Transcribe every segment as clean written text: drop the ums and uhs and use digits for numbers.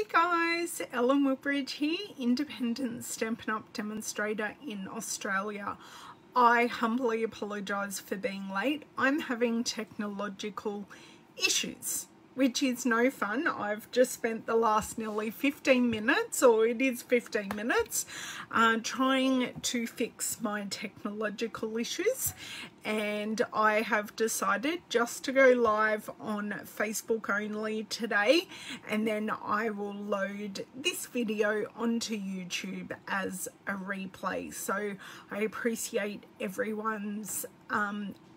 guys, Ellen Woodbridge here, independent Stampin' Up demonstrator in Australia. I humbly apologise for being late. I'm having technological issues, which is no fun. I've just spent the last nearly 15 minutes, or it is 15 minutes, trying to fix my technological issues, and I have decided just to go live on Facebook only today, and then I will load this video onto YouTube as a replay. So I appreciate everyone's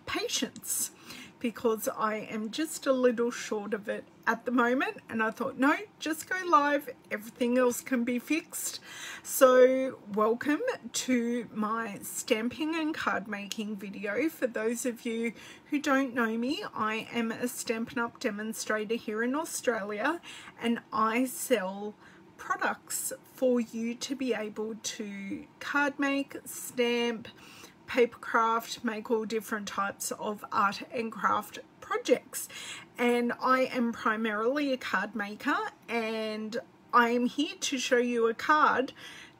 patience, because I am just a little short of it at the moment, and I thought, no, just go live, everything else can be fixed. So welcome to my stamping and card making video. For those of you who don't know me, I am a Stampin' Up demonstrator here in Australia, and I sell products for you to be able to card make, stamp, paper craft, make all different types of art and craft projects. And I am primarily a card maker, and I am here to show you a card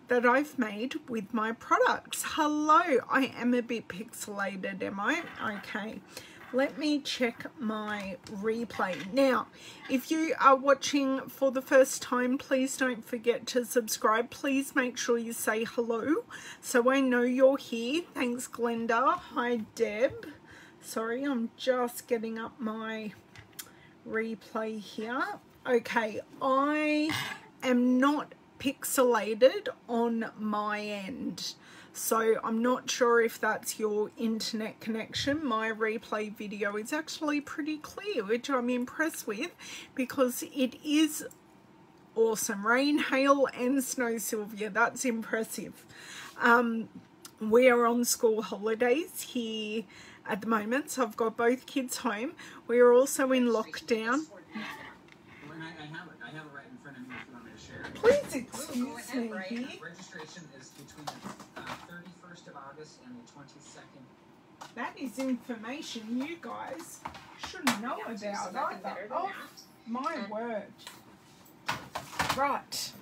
that I've made with my products. Hello, I am a bit pixelated, am I? Okay, let me check my replay. Now, if you are watching for the first time, please don't forget to subscribe. Please make sure you say hello so I know you're here. Thanks, Glenda. Hi, Deb. Sorry, I'm just getting up my replay here. Okay, I am not pixelated on my end, so I'm not sure if that's your internet connection. My replay video is actually pretty clear, which I'm impressed with, because it is awesome. Rain, hail and snow, Sylvia, that's impressive. We are on school holidays here at the moment, so I've got both kids home. We are also in lockdown. I have it right in front of me if you want me to share it. Please excuse me here. Registration is between the 31st of August and the 22nd. That is information you guys should know about either. Oh, my word. Right.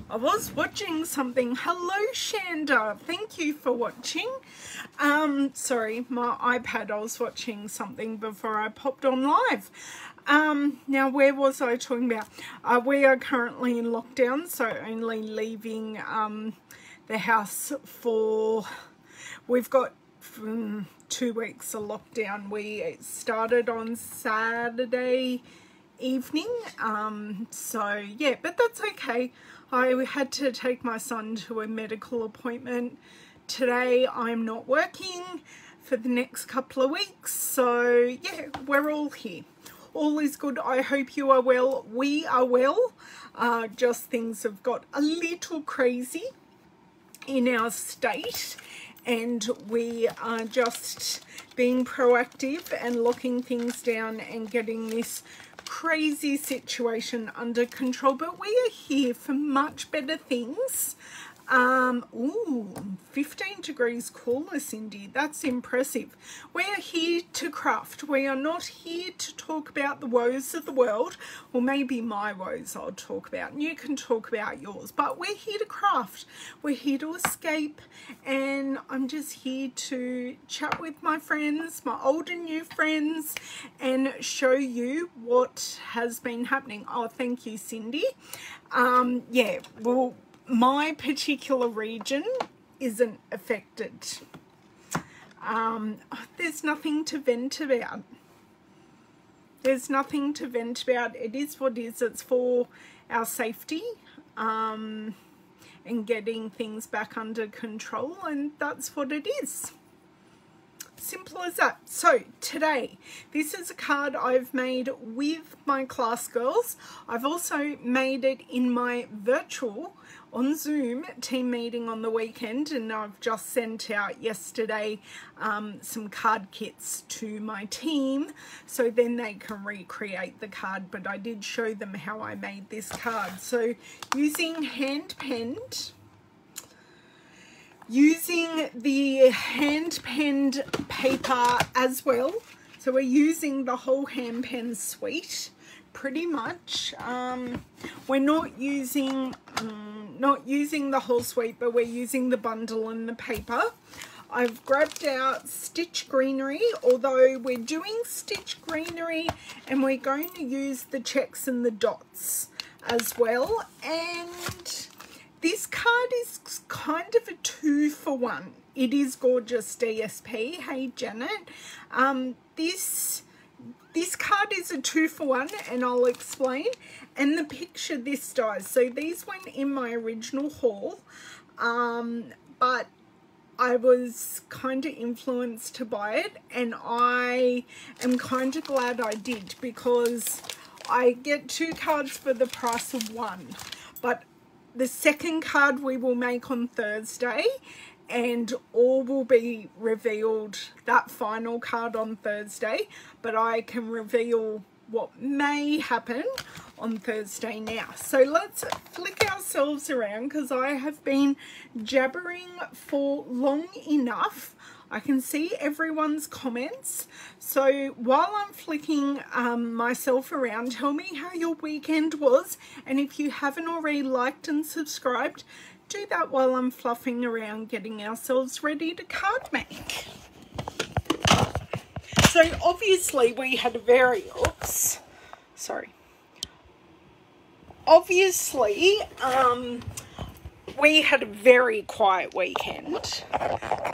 I was watching something. Hello, Shanda. Thank you for watching. Sorry, my iPad, I was watching something before I popped on live. Now, where was I talking about? We are currently in lockdown, so only leaving the house for, we've got 2 weeks of lockdown. We started on Saturday evening, so yeah, but that's okay. I had to take my son to a medical appointment today. I'm not working for the next couple of weeks, so yeah, we're all here. All is good. I hope you are well. We are well. Just things have got a little crazy in our state, and we are just being proactive and locking things down and getting this crazy situation under control. But we are here for much better things. Ooh, 15 degrees cooler, Cindy. That's impressive. We are here to craft. We are not here to talk about the woes of the world, or maybe my woes I'll talk about, and you can talk about yours, but we're here to craft. We're here to escape, and I'm just here to chat with my friends, my old and new friends, and show you what has been happening. Oh, thank you, Cindy. Yeah, well, my particular region isn't affected. There's nothing to vent about. There's nothing to vent about. It is what it is. It's for our safety, and getting things back under control, and that's what it is. Simple as that. So today, this is a card I've made with my class girls. I've also made it in my virtual on Zoom team meeting on the weekend, and I've just sent out yesterday some card kits to my team, so then they can recreate the card. But I did show them how I made this card. So using hand-penned, using the hand-penned paper as well. So we're using the whole hand pen suite pretty much. We're not using the whole suite, but we're using the bundle and the paper. I've grabbed out Stitch Greenery, although we're doing Stitch Greenery and we're going to use the checks and the dots as well. And this card is kind of a 2-for-1. It is gorgeous, DSP. Hey, Janet. This card is a 2-for-1, and I'll explain. And the picture this dies. So these went in my original haul, but I was kind of influenced to buy it, and I am kind of glad I did, because I get 2 cards for the price of 1. But the second card we will make on Thursday, and all will be revealed, that final card on Thursday, but I can reveal what may happen on Thursday now. So let's flick ourselves around, because I have been jabbering for long enough. I can see everyone's comments. So while I'm flicking myself around, tell me how your weekend was, and if you haven't already liked and subscribed, do that while I'm fluffing around getting ourselves ready to card make. So obviously we had a very, obviously we had a very quiet weekend,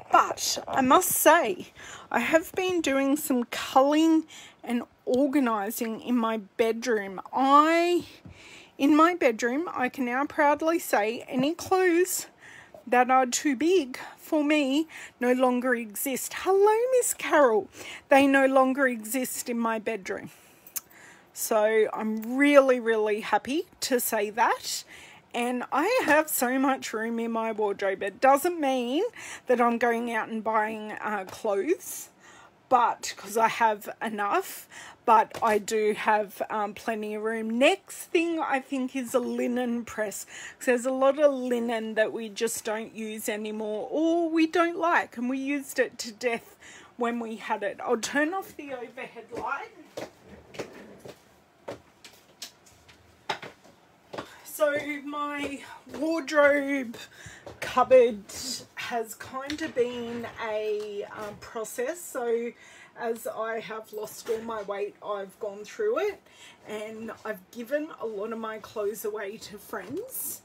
but I must say I have been doing some culling and organising in my bedroom. In my bedroom, I can now proudly say any clothes that are too big for me no longer exist. Hello, Miss Carol. They no longer exist in my bedroom. So I'm really, really happy to say that. And I have so much room in my wardrobe. It doesn't mean that I'm going out and buying clothes, but because I have enough, but I do have plenty of room. Next thing I think is a linen press, because there's a lot of linen that we just don't use anymore, or we don't like, and we used it to death when we had it. I'll turn off the overhead light. So my wardrobe cupboard has kind of been a process. So as I have lost all my weight, I've gone through it, and I've given a lot of my clothes away to friends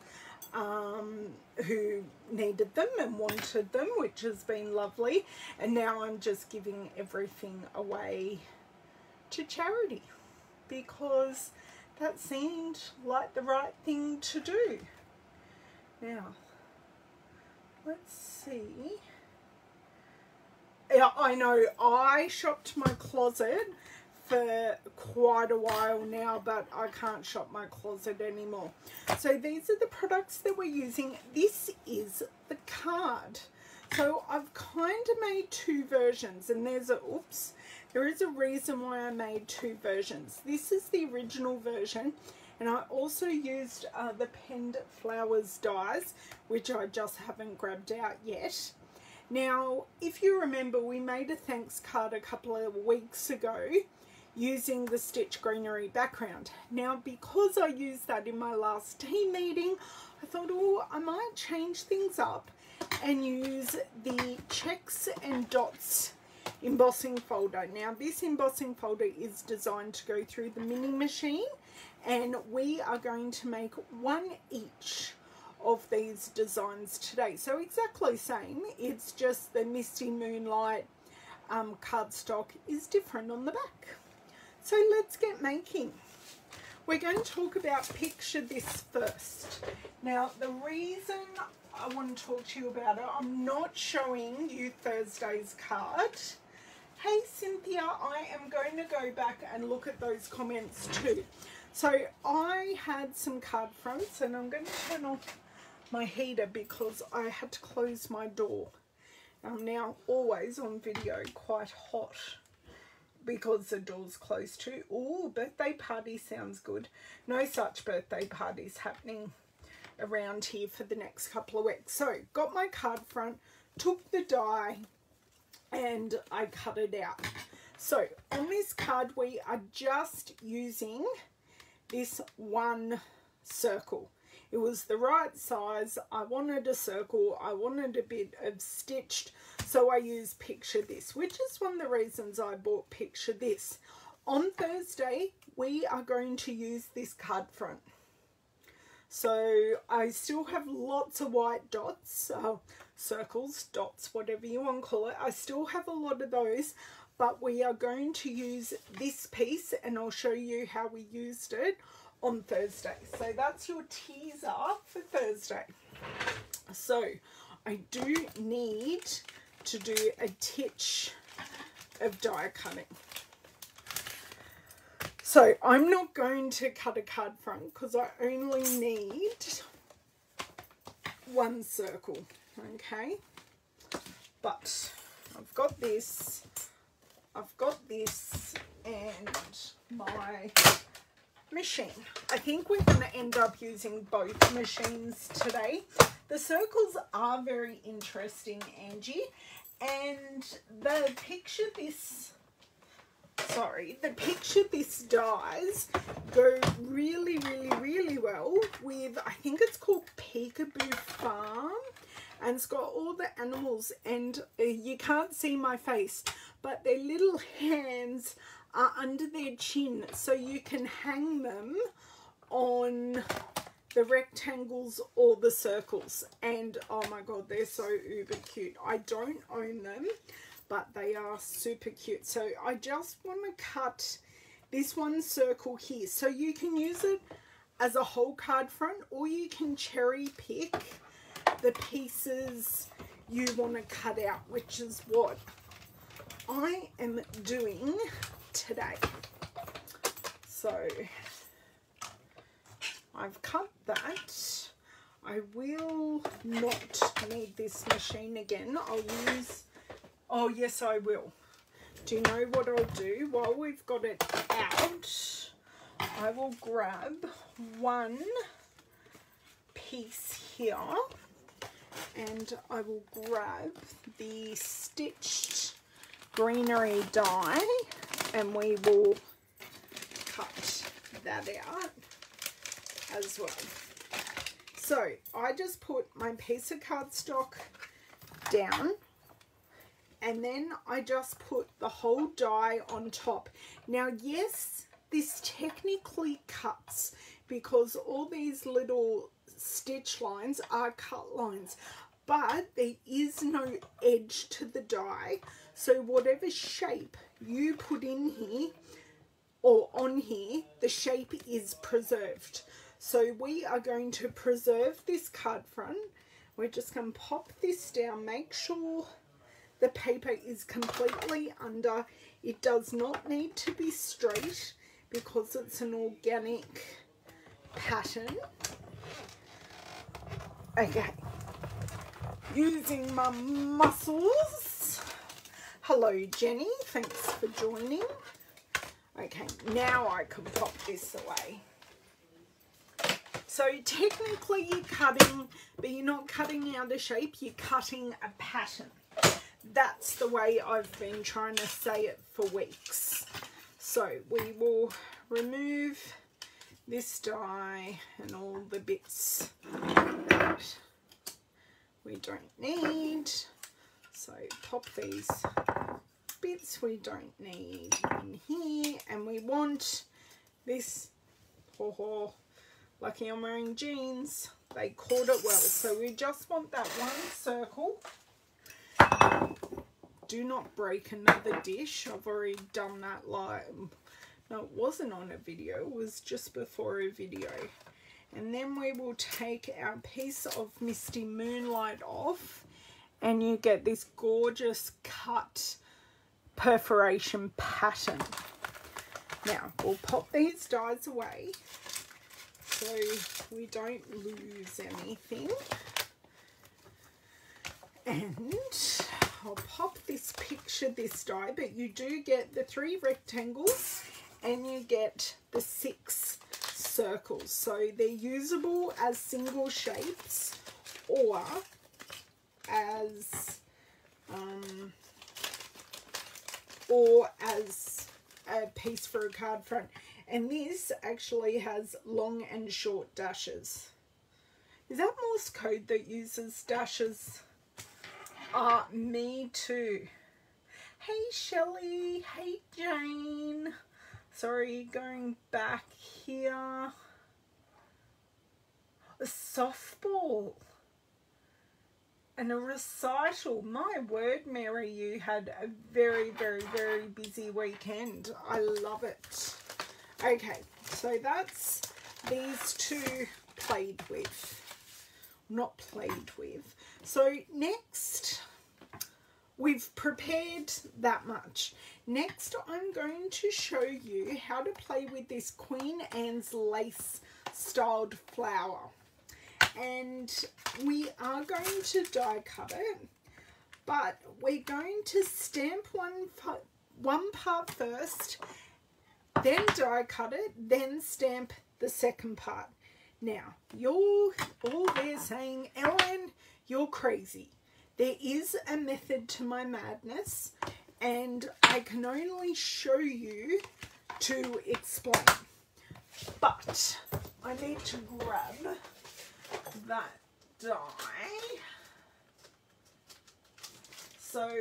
who needed them and wanted them, which has been lovely. And now I'm just giving everything away to charity, because that seemed like the right thing to do. Now, let's see. Yeah, I know I shopped my closet for quite a while now, but I can't shop my closet anymore. So these are the products that we're using. This is the card. So I've kind of made 2 versions, and there is a reason why I made 2 versions. This is the original version, and I also used the Penned Flowers dies, which I just haven't grabbed out yet. Now, if you remember, we made a thanks card a couple of weeks ago using the Stitch Greenery background. Now, because I used that in my last team meeting, I thought, oh, I might change things up and use the checks and dots embossing folder. Now, this embossing folder is designed to go through the mini machine, and we are going to make 1 each of these designs today. So exactly same, it's just the Misty Moonlight cardstock is different on the back. So let's get making. We're going to talk about picture this first. Now, the reason I want to talk to you about it, I'm not showing you Thursday's card. Hey Cynthia, I am going to go back and look at those comments too. So I had some card fronts, and I'm going to turn off my heater because I had to close my door. I'm now always on video quite hot because the door's closed too. Oh, birthday party sounds good. No such birthday parties happening around here for the next couple of weeks. So got my card front, took the die, and I cut it out. So on this card we are just using this one circle. It was the right size. I wanted a circle. I wanted a bit of stitched, so I used Picture This, which is one of the reasons I bought Picture This. On Thursday, we are going to use this card front. So I still have lots of white dots, circles, dots, whatever you want to call it. I still have a lot of those, but we are going to use this piece, and I'll show you how we used it on Thursday. So that's your teaser for Thursday. So I do need to do a titch of die cutting. So I'm not going to cut a card front because I only need one circle, okay? But I've got this, and my machine. I think we're going to end up using both machines today. The circles are very interesting, Angie, and the Picture This dies go really, really, really well with, I think it's called Peekaboo Farm, and it's got all the animals, and you can't see my face, but their little hands are under their chin, so you can hang them on the rectangles or the circles, and oh my god, they're so uber cute. I don't own them, but they are super cute. So I just want to cut this one circle here, so you can use it as a whole card front, or you can cherry pick the pieces you want to cut out, which is what I am doing today. So I've cut that. I will not need this machine again. I'll use, oh yes I will. Do you know what I'll do? While we've got it out, I will grab one piece here, and I will grab the stitched Greenery die, and we will cut that out as well. So I just put my piece of cardstock down, and then I just put the whole die on top. Now yes, this technically cuts because all these little stitch lines are cut lines, but there is no edge to the die, so whatever shape you put in here or on here, the shape is preserved. So we are going to preserve this card front. We're just going to pop this down, make sure the paper is completely under. It does not need to be straight because it's an organic pattern. Okay, using my muscles. Hello Jenny, thanks for joining. Okay, now I can pop this away. So technically you're cutting, but you're not cutting out a shape, you're cutting a pattern. That's the way I've been trying to say it for weeks. So we will remove this die and all the bits that we don't need. So pop these bits we don't need in here, and we want this, lucky I'm wearing jeans, they caught it well. So we just want that one circle. Do not break another dish. I've already done that live. No, it wasn't on a video, it was just before a video. And then we will take our piece of Misty Moonlight off, and you get this gorgeous cut perforation pattern. Now we'll pop these dies away so we don't lose anything, and I'll pop this Picture This die, but you do get the 3 rectangles and you get the 6 circles, so they're usable as single shapes or as a piece for a card front. And this actually has long and short dashes. Is that Morse code that uses dashes? Me too. Hey Shelley, hey Jane. Sorry, going back here. A softball and a recital. My word, Mary, you had a very, very, very busy weekend. I love it. Okay, so that's these two played with. Not played with. So next, we've prepared that much. Next, I'm going to show you how to play with this Queen Anne's lace styled flower. And we are going to die cut it, but we're going to stamp one part first, then die cut it, then stamp the second part. Now, you're all there saying, Ellen, you're crazy. There is a method to my madness, and I can only show you to explain. But I need to grab that die. So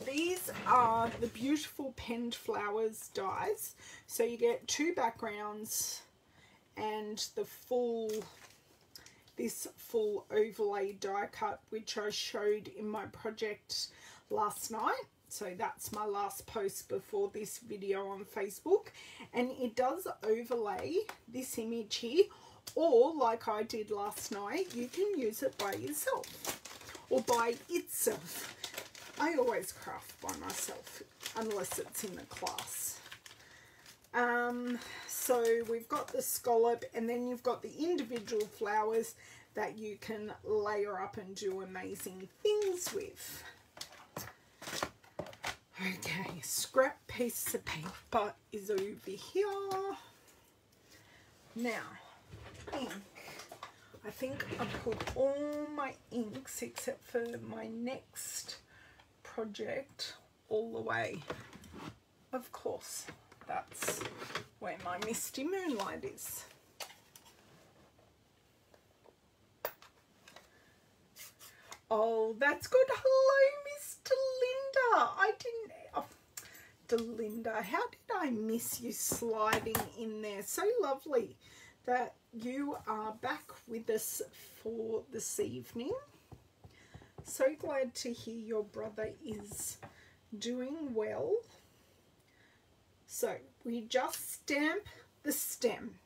these are the beautiful penned flowers dies. So you get two backgrounds and the this full overlay die cut, which I showed in my project last night. So that's my last post before this video on Facebook, and it does overlay this image here, or like I did last night, you can use it by yourself or by itself. I always craft by myself unless it's in the class. So we've got the scallop, and then you've got the individual flowers that you can layer up and do amazing things with. Okay, scrap piece of paper is over here. Now, ink. I think I put all my inks except for my next project all the way. Of course, that's where my Misty Moonlight is. Oh, that's good. Hello, Mr. Linda. I didn't... Oh, Delinda, how did I miss you sliding in there? So lovely that you are back with us for this evening. So glad to hear your brother is doing well. So we just stamp the stem.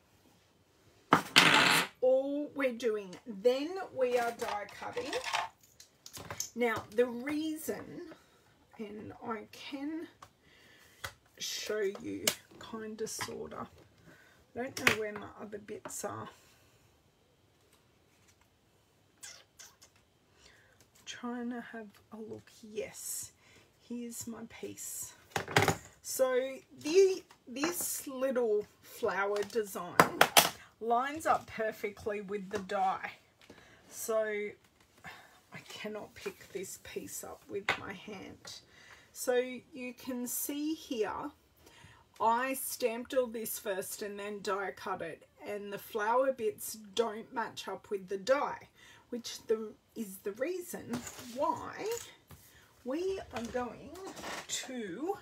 That's all we're doing. Then we are die cutting. Now the reason, and I can show you kind of sort of, I don't know where my other bits are. Trying to have a look. Yes, here's my piece. So this little flower design lines up perfectly with the die. So I cannot pick this piece up with my hand. So you can see here, I stamped all this first and then die cut it, and the flower bits don't match up with the die, which is the reason why we are going to,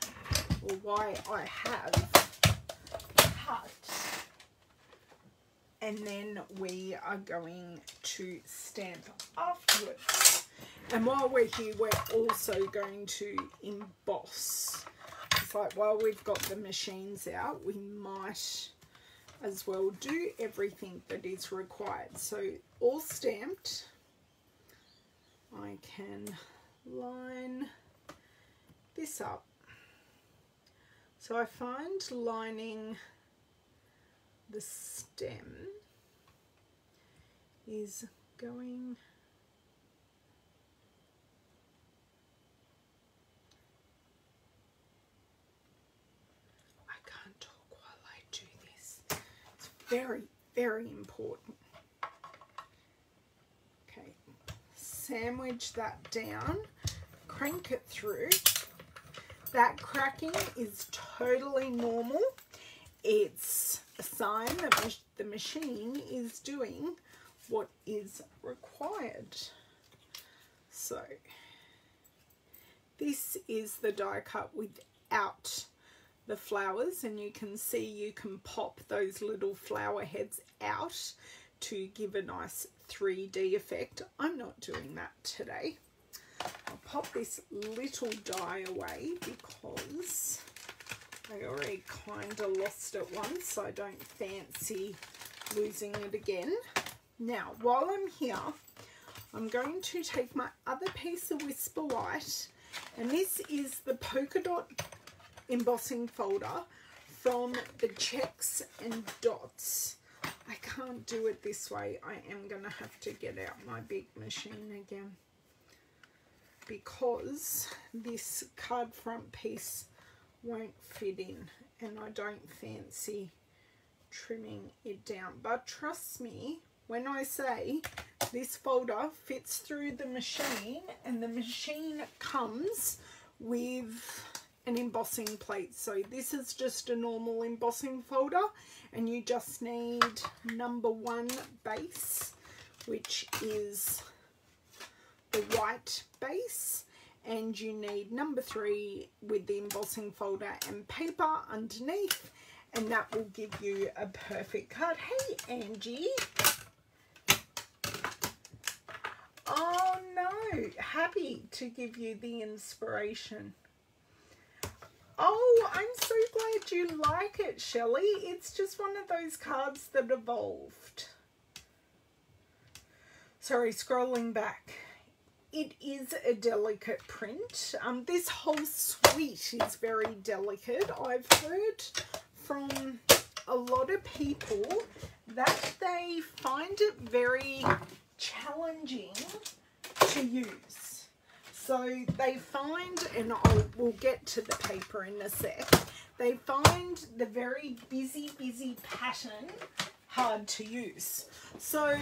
or why I have cut, and then we are going to stamp afterwards. And while we're here, we're also going to emboss. It's like, while we've got the machines out, we might as well do everything that is required. So all stamped, I can line this up. So I find lining the stem is going very, very important. Okay, sandwich that down, crank it through. That cracking is totally normal. It's a sign that the machine is doing what is required. So this is the die cut without the flowers, and you can see you can pop those little flower heads out to give a nice 3D effect. I'm not doing that today. I'll pop this little die away because I already kind of lost it once, so I don't fancy losing it again. Now, while I'm here, I'm going to take my other piece of Whisper White, and this is the polka dot embossing folder from the Checks and Dots. I can't do it this way. I am going to have to get out my big machine again because this card front piece won't fit in, and I don't fancy trimming it down. But trust me when I say this folder fits through the machine, and the machine comes with an embossing plate. So this is just a normal embossing folder, and you just need number 1 base, which is the white base, and you need number 3 with the embossing folder and paper underneath, and that will give you a perfect card. Hey Angie. Oh no, happy to give you the inspiration. Oh, I'm so glad you like it, Shelley. It's just one of those cards that evolved. Sorry, scrolling back. It is a delicate print. This whole suite is very delicate. I've heard from a lot of people that they find it very challenging to use. So they find, and we'll get to the paper in a sec, they find the very busy pattern hard to use. So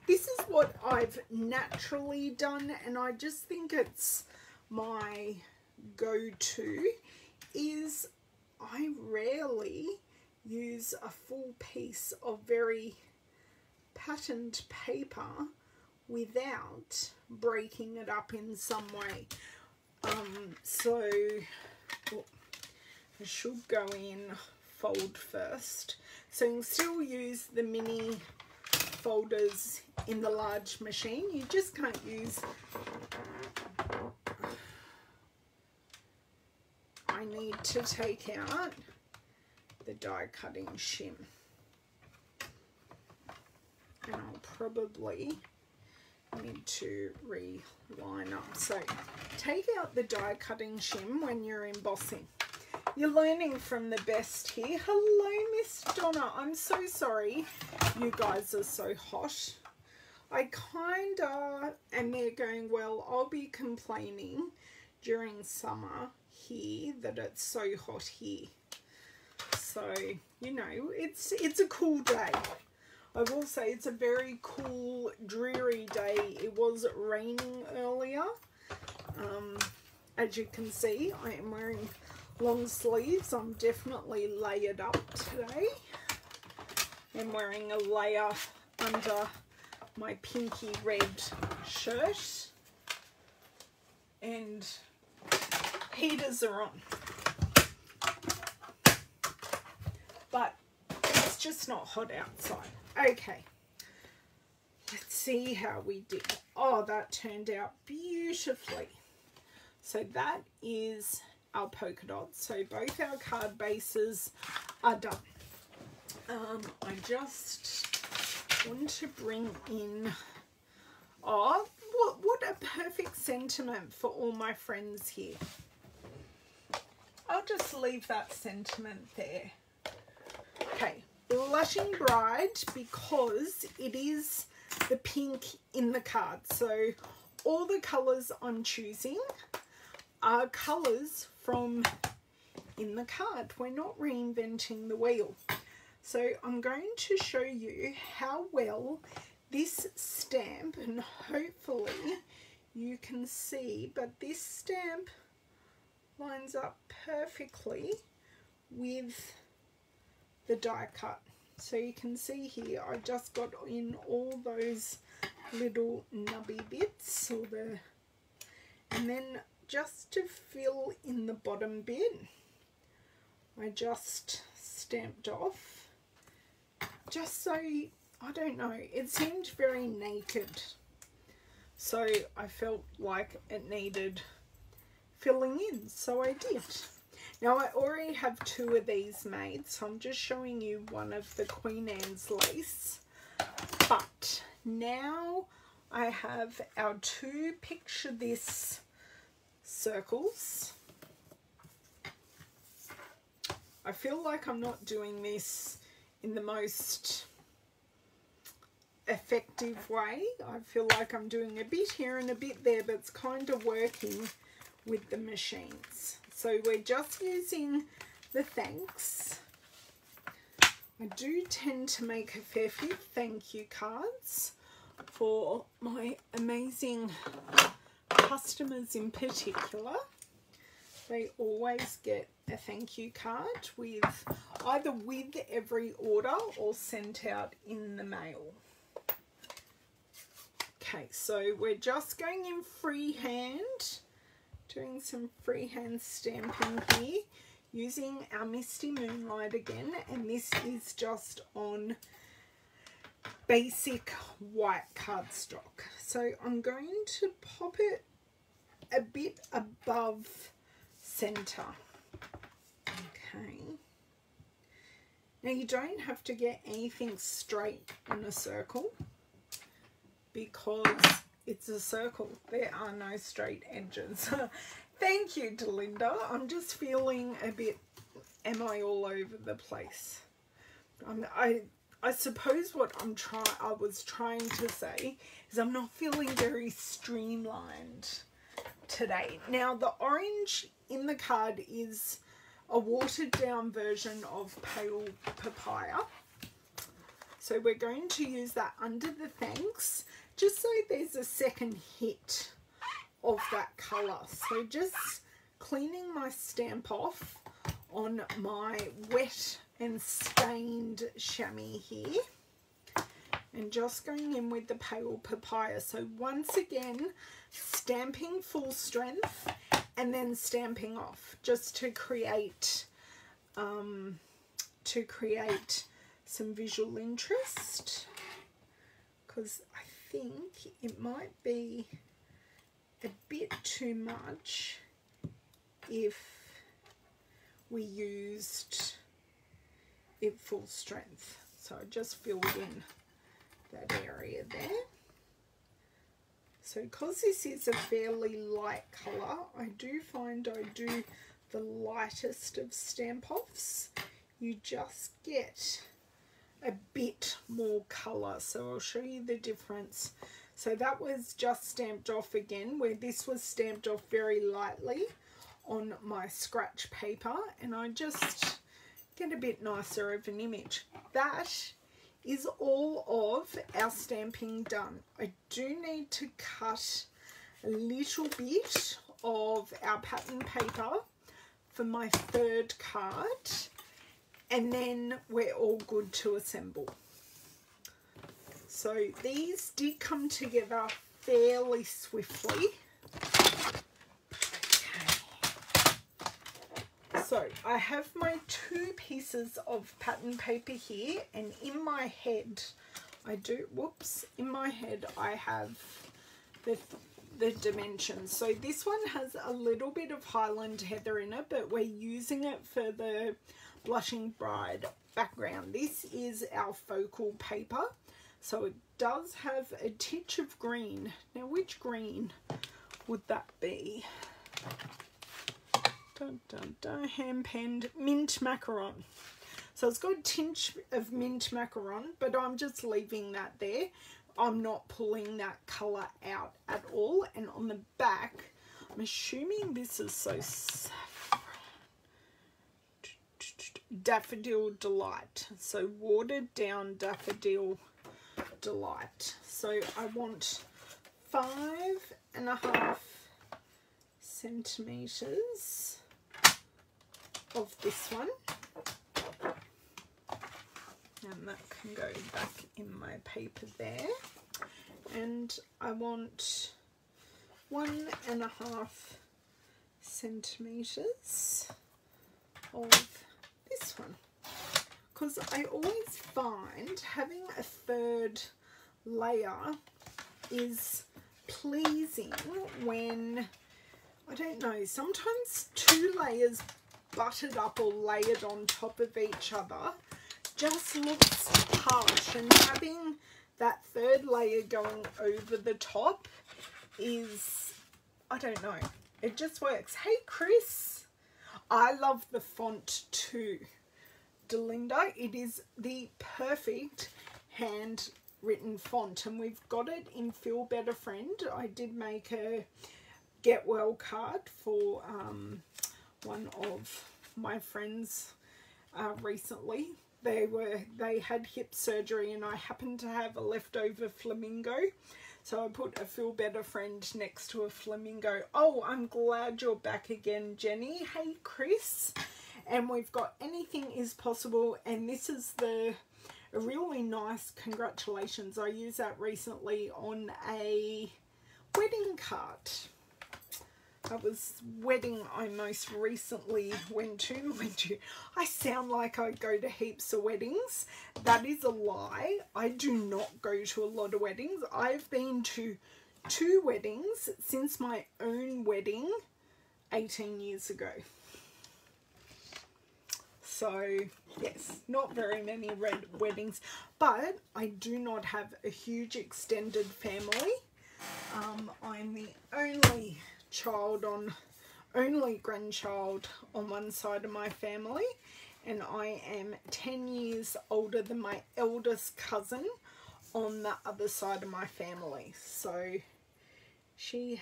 this is what I've naturally done, and I just think it's my go-to, is I rarely use a full piece of very patterned paper without breaking it up in some way. So I should go in fold first. So you can still use the mini folders in the large machine. You just can't use, I need to take out the die cutting shim, and I'll probably need to reline up. So take out the die cutting shim when you're embossing. You're learning from the best here. Hello, Miss Donna. I'm so sorry you guys are so hot. I kinda am there going, well, I'll be complaining during summer here that it's so hot here. So, you know, it's a cool day. I will say it's a very cool, dreary day. It was raining earlier. As you can see, I am wearing long sleeves. I'm definitely layered up today. I'm wearing a layer under my pinky red shirt, and heaters are on. But it's just not hot outside. Okay, let's see how we did. Oh, that turned out beautifully. So that is our polka dots. So both our card bases are done. I just want to bring in, oh, what a perfect sentiment for all my friends here. I'll just leave that sentiment there. Okay, Blushing Bride, because it is the pink in the card. So all the colours I'm choosing are colours from in the card. We're not reinventing the wheel. So I'm going to show you how well this stamp, and hopefully you can see, but this stamp lines up perfectly with the die cut. So you can see here I just got in all those little nubby bits, and then just to fill in the bottom bit, I just stamped off, just so, I don't know, it seemed very naked, so I felt like it needed filling in, so I did. Now I already have 2 of these made, so I'm just showing you one of the Queen Anne's lace, but now I have our 2 picture this circles. I feel like I'm not doing this in the most effective way. I feel like I'm doing a bit here and a bit there, but it's kind of working with the machines. So we're just using the thanks. I do tend to make a fair few thank you cards for my amazing customers in particular. They always get a thank you card with either with every order or sent out in the mail. Okay, so we're just going in freehand, doing some freehand stamping here, using our Misty Moonlight again, and this is just on basic white cardstock. So I'm going to pop it a bit above center. Okay. Now you don't have to get anything straight in a circle because it's a circle. There are no straight edges. Thank you, Delinda. I'm just feeling a bit, am I all over the place? I suppose what I was trying to say is I'm not feeling very streamlined today. Now the orange in the card is a watered down version of Pale Papaya. So we're going to use that under the thanks, just so there's a second hit of that colour. So just cleaning my stamp off on my wet and stained chamois here, and just going in with the Pale Papaya. So once again, stamping full strength and then stamping off, just to create some visual interest, because I think it might be a bit too much if we used it full strength. So I just filled in that area there. So because this is a fairly light colour, I do find I do the lightest of stamp offs. You just get a bit more colour. So I'll show you the difference. So that was just stamped off again, where this was stamped off very lightly on my scratch paper, and I just get a bit nicer of an image. That is all of our stamping done. I do need to cut a little bit of our pattern paper for my 3rd card, and then we're all good to assemble. So these did come together fairly swiftly. So I have my 2 pieces of pattern paper here, and in my head I have the dimensions. So this one has a little bit of Highland Heather in it, but we're using it for the Blushing Bride background. This is our focal paper, so it does have a titch of green. Now which green would that be? Dun, dun, dun, hand-penned mint macaron. So it's got a tinge of mint macaron, but I'm just leaving that there. I'm not pulling that colour out at all. And on the back, I'm assuming this is so saffron. Daffodil Delight. So watered down Daffodil Delight. So I want 5.5 centimetres of this one. and that can go back in my paper there. And I want 1.5 centimeters of this one, because I always find having a third layer is pleasing when, I don't know, sometimes 2 layers buttered up or layered on top of each other just looks harsh, and having that third layer going over the top is, I don't know, it just works. Hey Chris, I love the font too, Delinda. It is the perfect handwritten font, and we've got it in Feel Better Friend. I did make a get well card for one of my friends recently. They had hip surgery, and I happened to have a leftover flamingo, so I put a Feel Better Friend next to a flamingo. Oh, I'm glad you're back again, Jenny. Hey Chris, and we've got Anything Is Possible, and this is a really nice congratulations. I used that recently on a wedding card. That was wedding I most recently went to. I sound like I go to heaps of weddings. That is a lie. I do not go to a lot of weddings. I've been to 2 weddings since my own wedding 18 years ago. So, yes, not very many weddings. But I do not have a huge extended family. I'm the only grandchild on one side of my family, and I am 10 years older than my eldest cousin on the other side of my family. So she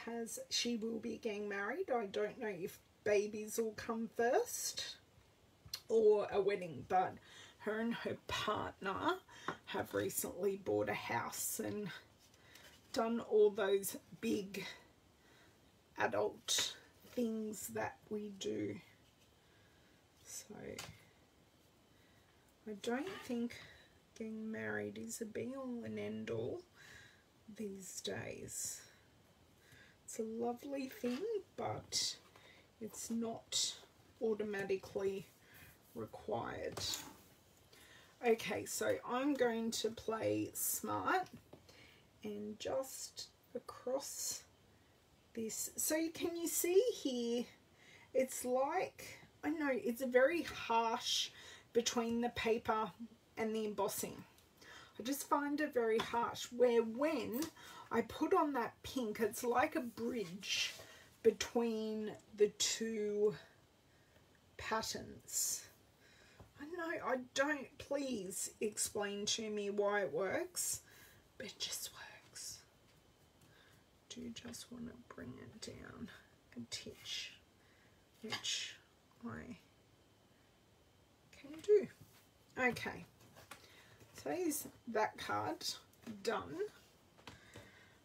will be getting married. I don't know if babies will come first or a wedding, but her and her partner have recently bought a house and done all those big adult things that we do. So I don't think getting married is a be all and end all these days. It's a lovely thing, but it's not automatically required. Okay, so I'm going to play smart and just across this. So can you see here, it's like, I know it's a very harsh between the paper and the embossing. I just find it very harsh, where when I put on that pink, it's like a bridge between the 2 patterns. I know, I don't, please explain to me why it works, but it just works. Do just want to bring it down a titch, which I can do. Okay, so is that card done,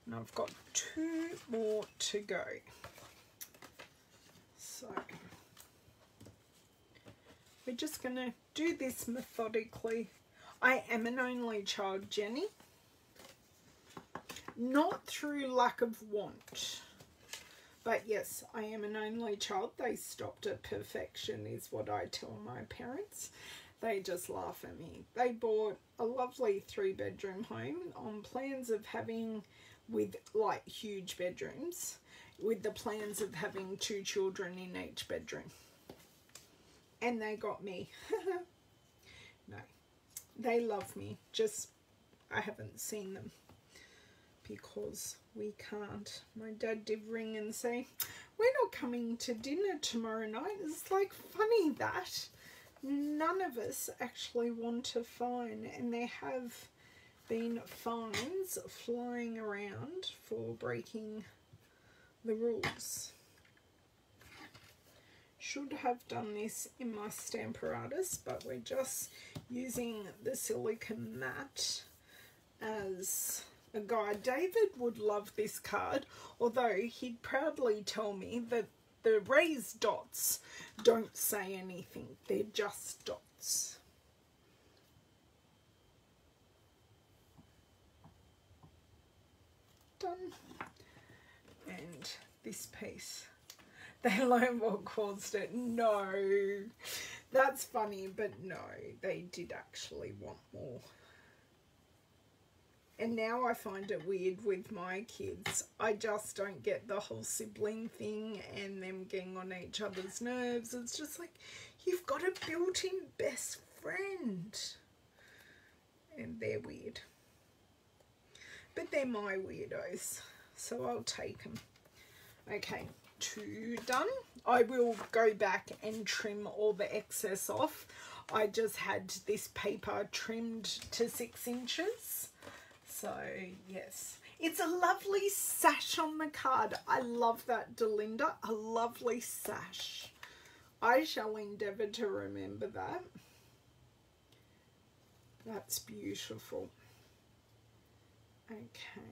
and I've got 2 more to go. So we're just going to do this methodically. I am an only child, Jenny. Not through lack of want, but yes, I am an only child. They stopped at perfection is what I tell my parents. They just laugh at me. They bought a lovely 3-bedroom home on plans of having, with like huge bedrooms, with the plans of having 2 children in each bedroom. And they got me. No, they love me, just I haven't seen them because we can't. My dad did ring and say, we're not coming to dinner tomorrow night. It's like funny that none of us actually want a fine, and there have been fines flying around for breaking the rules. Should have done this in my Stamparatus, but we're just using the silicone mat as a guide. David would love this card, although he'd proudly tell me that the raised dots don't say anything. They're just dots. And this piece. They learned what caused it. No, that's funny, but no, they did actually want more. And now I find it weird with my kids. I just don't get the whole sibling thing and them getting on each other's nerves. It's just like, you've got a built-in best friend. And they're weird. But they're my weirdos, so I'll take them. Okay, 2 done. I will go back and trim all the excess off. I just had this paper trimmed to 6 inches. So, yes. It's a lovely sash on the card. I love that, Delinda. A lovely sash. I shall endeavour to remember that. That's beautiful. Okay.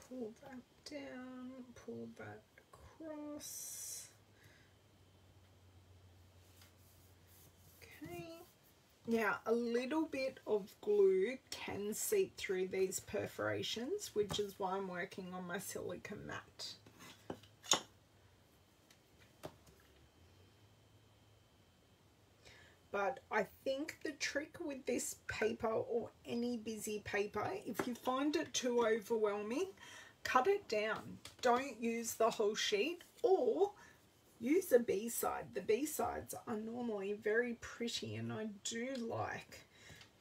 Pull that down, pull that across. Okay. Now, a little bit of glue can seep through these perforations, which is why I'm working on my silica mat. But I think the trick with this paper, or any busy paper, if you find it too overwhelming, cut it down. Don't use the whole sheet, or use a B-side. The B-sides are normally very pretty, and I do like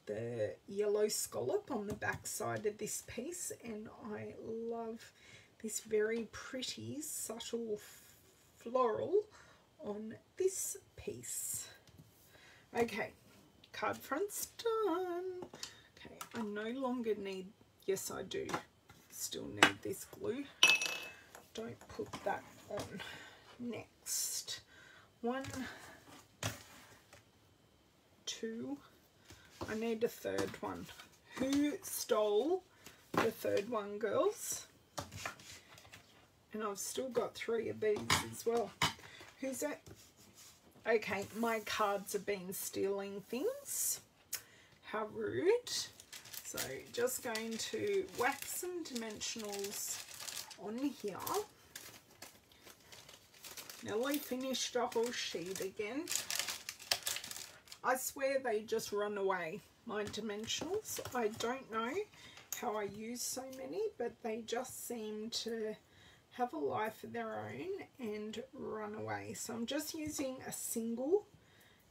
the yellow scallop on the back side of this piece, and I love this very pretty subtle floral on this piece. Okay, card front's done. Okay, I no longer need, yes I do, still need this glue. Don't put that on. Next, 1, 2, I need a 3rd one. Who stole the 3rd one, girls? And I've still got 3 of these as well. Who's that? Okay, my cards have been stealing things. How rude. So just going to whack some dimensionals on here. Nearly finished a whole sheet again. I swear they just run away, my dimensionals. I don't know how I use so many, but they just seem to have a life of their own and run away. So I'm just using a single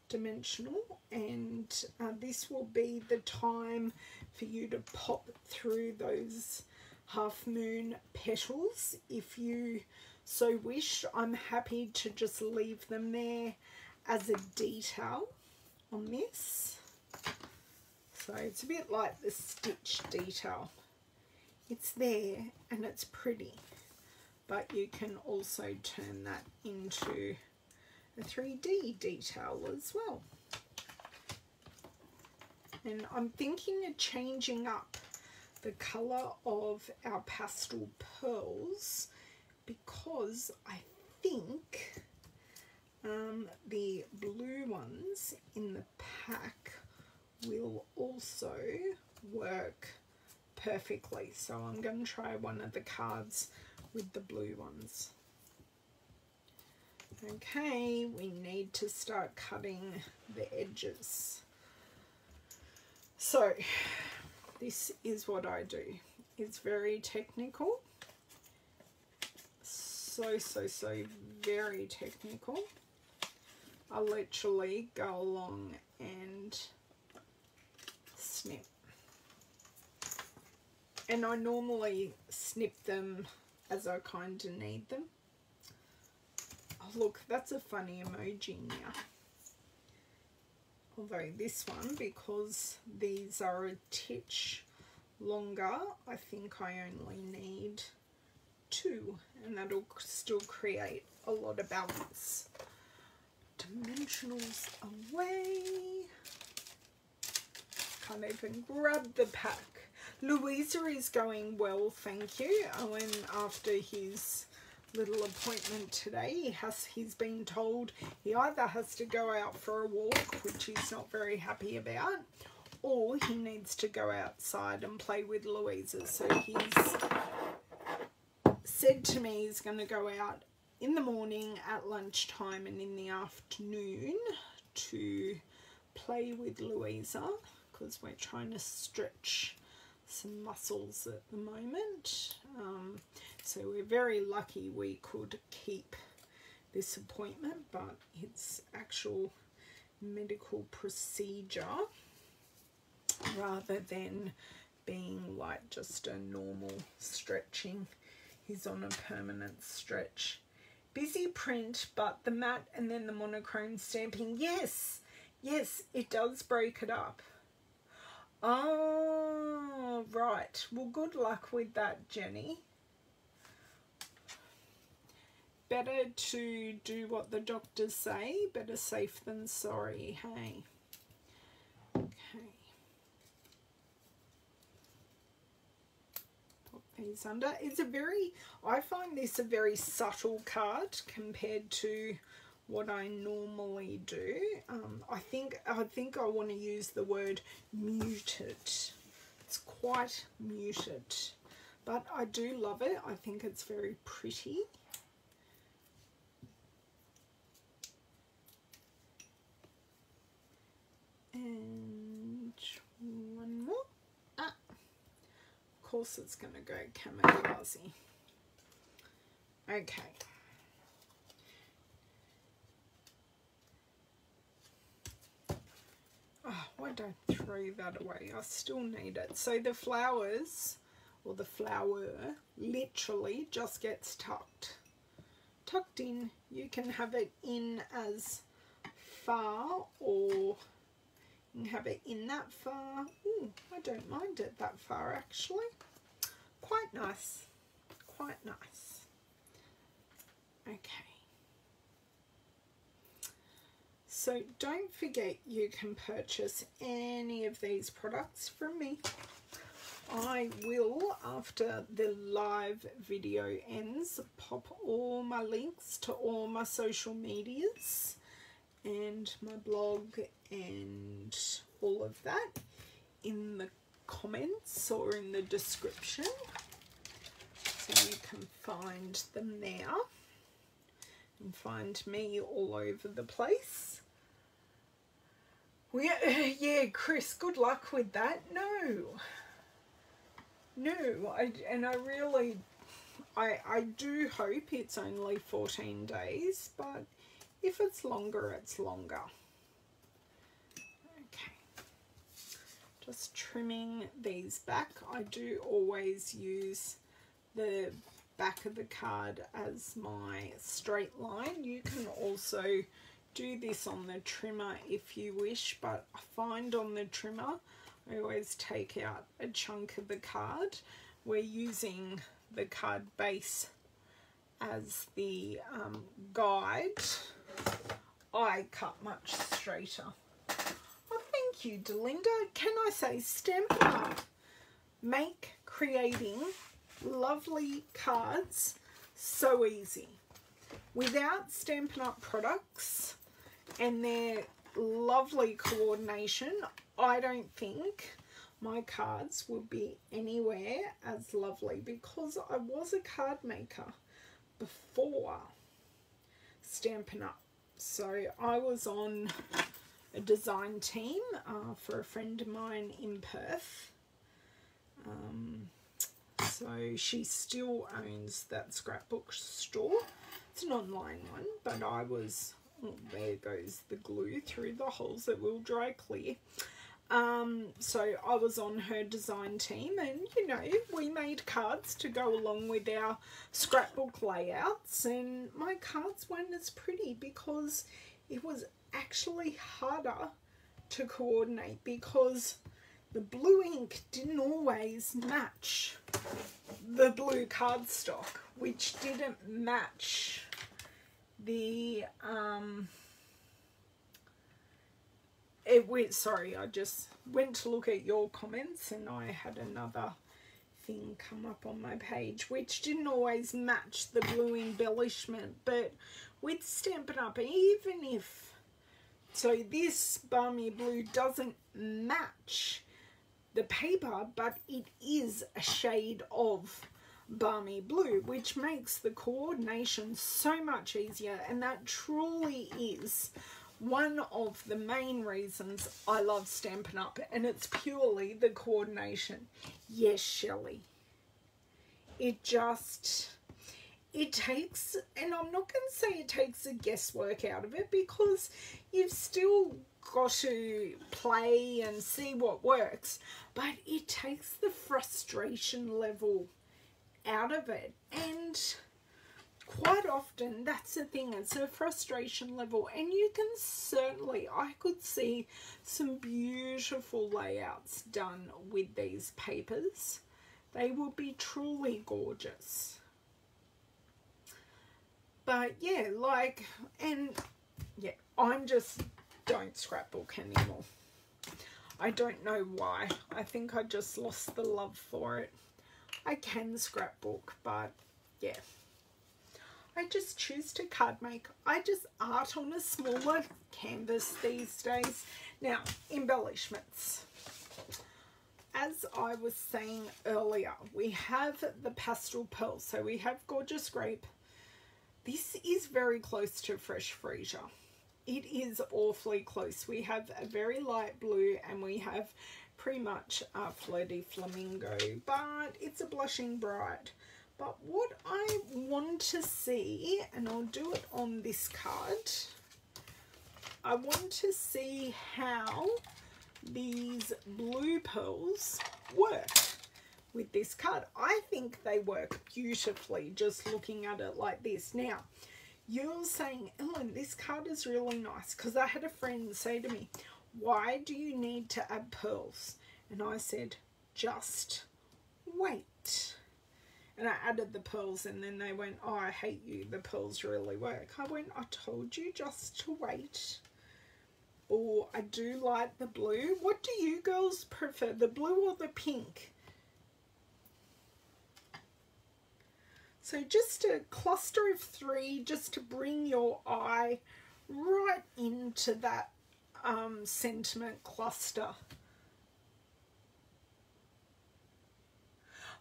dimensional, and this will be the time for you to pop through those half moon petals if you so wish. I'm happy to just leave them there as a detail on this. So it's a bit like the stitch detail. It's there and it's pretty, but you can also turn that into a 3D detail as well. And I'm thinking of changing up the colour of our pastel pearls, because I think the blue ones in the pack will also work perfectly. So I'm going to try one of the cards with the blue ones. Okay, we need to start cutting the edges. So this is what I do. It's very technical. So very technical. I literally go along and snip. And I normally snip them as I kind of need them. Oh look, that's a funny emoji now. Although this one, because these are a titch longer, I think I only need 2, and that'll still create a lot of balance. Dimensionals away. Can't even grab the pack. Louisa is going well, thank you. Owen, after his little appointment today. He's been told he either has to go out for a walk, which he's not very happy about, or he needs to go outside and play with Louisa. So he's said to me he's going to go out in the morning, at lunchtime, and in the afternoon to play with Louisa, because we're trying to stretch some muscles at the moment. So we're very lucky we could keep this appointment, but it's actual medical procedure rather than being like just a normal stretching. He's on a permanent stretch. Busy print, but the matte and then the monochrome stamping, yes, it does break it up. Oh, right. Well, good luck with that, Jenny. Better to do what the doctors say. Better safe than sorry, hey? Okay. Pop these under. It's a very, I find this a very subtle card compared to what I normally do. I think I want to use the word muted. It's quite muted, but I do love it. I think it's very pretty. And one more. Of course it's going to go camouflagey. Okay. Oh, why don't I throw that away? I still need it. So the flowers, or the flower, literally just gets tucked in. You can have it in as far, or you can have it in that far. Ooh, I don't mind it that far actually. Quite nice. Quite nice. Okay. So don't forget you can purchase any of these products from me. I will, after the live video ends, pop all my links to all my social medias and my blog and all of that in the comments or in the description, so you can find them there and find me all over the place. Yeah, Chris, good luck with that. No, I do hope it's only 14 days, but if it's longer, it's longer. Okay, just trimming these back. I do always use the back of the card as my straight line. You can also do this on the trimmer if you wish, but I find on the trimmer I always take out a chunk of the card. We're using the card base as the guide. I cut much straighter. Oh, thank you, Delinda. Can I say Stampin' Up! Make creating lovely cards so easy. Without Stampin' Up! Products and their lovely coordination, I don't think my cards would be anywhere as lovely, because I was a card maker before Stampin' Up! So I was on a design team for a friend of mine in Perth. So she still owns that scrapbook store. It's an online one, but I was, oh, there goes the glue through the holes that will dry clear. So I was on her design team, and you know, we made cards to go along with our scrapbook layouts, and my cards weren't as pretty because it was actually harder to coordinate, because the blue ink didn't always match the blue cardstock, which didn't match the sorry, I just went to look at your comments and I had another thing come up on my page, which didn't always match the blue embellishment, but with Stampin' Up, even if, so this Balmy Blue doesn't match the paper, but it is a shade of Balmy Blue, which makes the coordination so much easier, and that truly is one of the main reasons I love Stampin' Up, and it's purely the coordination. Yes, Shelley. It takes, and I'm not going to say it takes the guesswork out of it, because you've still got to play and see what works, but it takes the frustration level out of it. And quite often that's the thing, it's a frustration level, and you can certainly, I could see some beautiful layouts done with these papers. They will be truly gorgeous. But yeah, like, and yeah, I'm just don't scrapbook anymore. I don't know why. I think I just lost the love for it. I can scrapbook, but yeah, I just choose to card make. I just art on a smaller canvas these days. Now, embellishments. As I was saying earlier, we have the pastel pearl. So we have Gorgeous Grape. This is very close to Fresh Freesia. It is awfully close. We have a very light blue, and we have pretty much a Flirty Flamingo, but it's a Blushing Bride. But what I want to see, and I'll do it on this card, I want to see how these blue pearls work with this card. I think they work beautifully just looking at it like this. Now, you're saying, Ellen, this card is really nice, because I had a friend say to me, why do you need to add pearls? And I said, just wait. And I added the pearls, and then they went, oh, I hate you, the pearls really work. I went, I told you just to wait. Or I do like the blue. What do you girls prefer, the blue or the pink? So just a cluster of 3, just to bring your eye right into that sentiment cluster.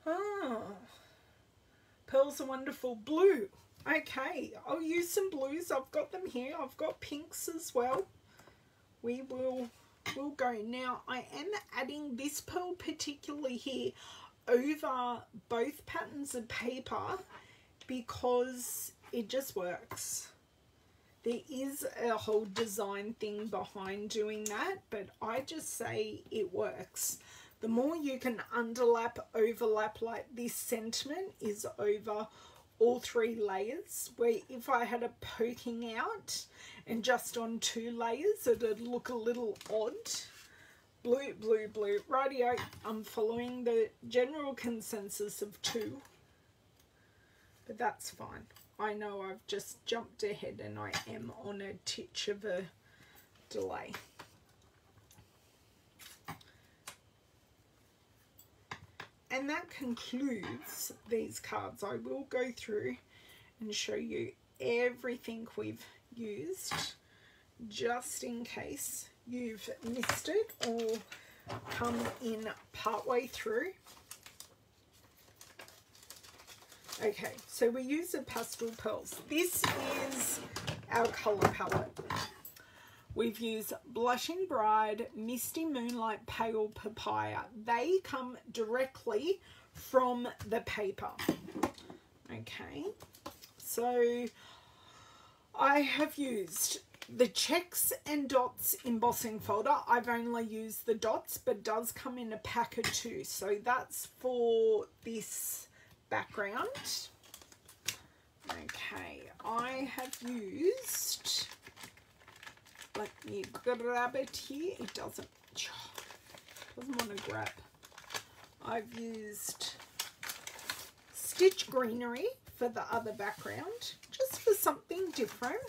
Ah, pearls are wonderful. Blue. Okay, I'll use some blues. I've got them here. I've got pinks as well. We'll go. Now, I am adding this pearl particularly here over both patterns of paper because it just works. There is a whole design thing behind doing that, but I just say it works. The more you can underlap, overlap, like this sentiment is over all 3 layers, where if I had a poking out and just on 2 layers, it'd look a little odd. Blue, blue, blue. Rightio, I'm following the general consensus of 2, but that's fine. I know I've just jumped ahead and I am on a titch of a delay. And that concludes these cards. I will go through and show you everything we've used, just in case you've missed it or come in partway through. Okay, so we use the pastel pearls. This is our colour palette. We've used Blushing Bride, Misty Moonlight, Pale Papaya. They come directly from the paper. Okay, so I have used the checks and dots embossing folder. I've only used the dots, but it does come in a pack of 2. So that's for this background. Okay, I have used, let me grab it here. It doesn't want to grab. I've used Stitch Greenery for the other background, just for something different.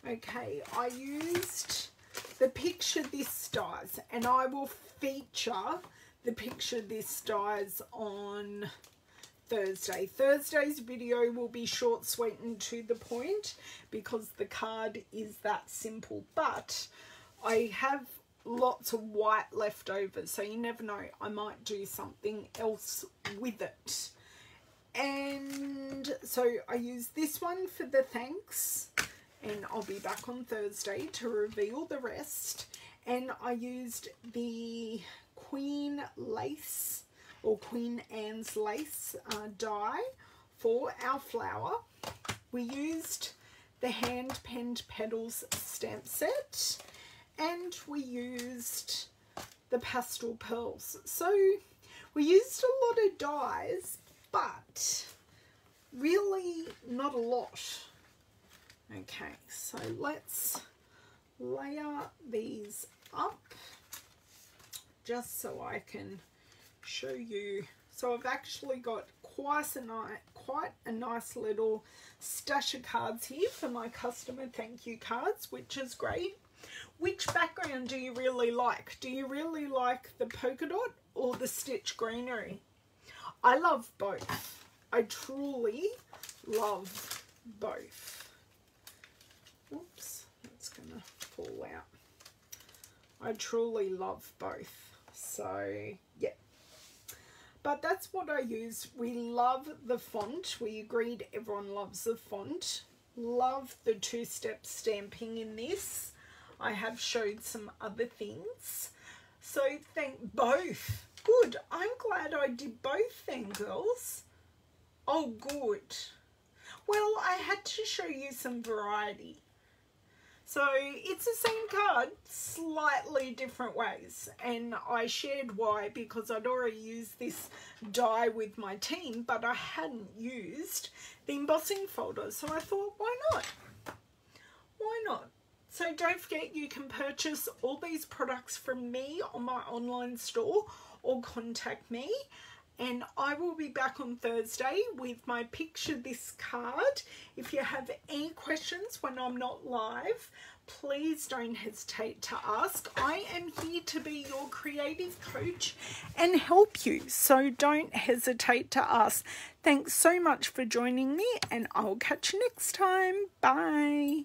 Okay, I used the Picture This Stars, and I will feature the picture this dies on Thursday. Thursday's video will be short, sweet and to the point because the card is that simple, but I have lots of white left over, so you never know, I might do something else with it. And so I use this one for the thanks, and I'll be back on Thursday to reveal the rest. And I used the Queen lace, or Queen Anne's lace die for our flower. We used the hand penned Petals stamp set, and we used the pastel pearls. So we used a lot of dies, but really not a lot. Okay, so let's layer these up just so I can show you. So I've actually got quite a nice little stash of cards here for my customer thank you cards, which is great. Which background do you really like? Do you really like the polka dot or the stitch greenery? I love both. I truly love both. Oops, that's gonna fall out. I truly love both. So yeah, but that's what I use. We love the font. We agreed everyone loves the font. Love the two-step stamping in this. I have showed some other things. So thank both. Good. I'm glad I did both then, girls. Oh, good. Well, I had to show you some variety. So it's the same card, slightly different ways. And I shared why, because I'd already used this die with my team, but I hadn't used the embossing folder. So I thought, why not? Why not? So don't forget, you can purchase all these products from me on my online store or contact me. And I will be back on Thursday with my picture this card. If you have any questions when I'm not live, please don't hesitate to ask. I am here to be your creative coach and help you, so don't hesitate to ask. Thanks so much for joining me, and I'll catch you next time. Bye.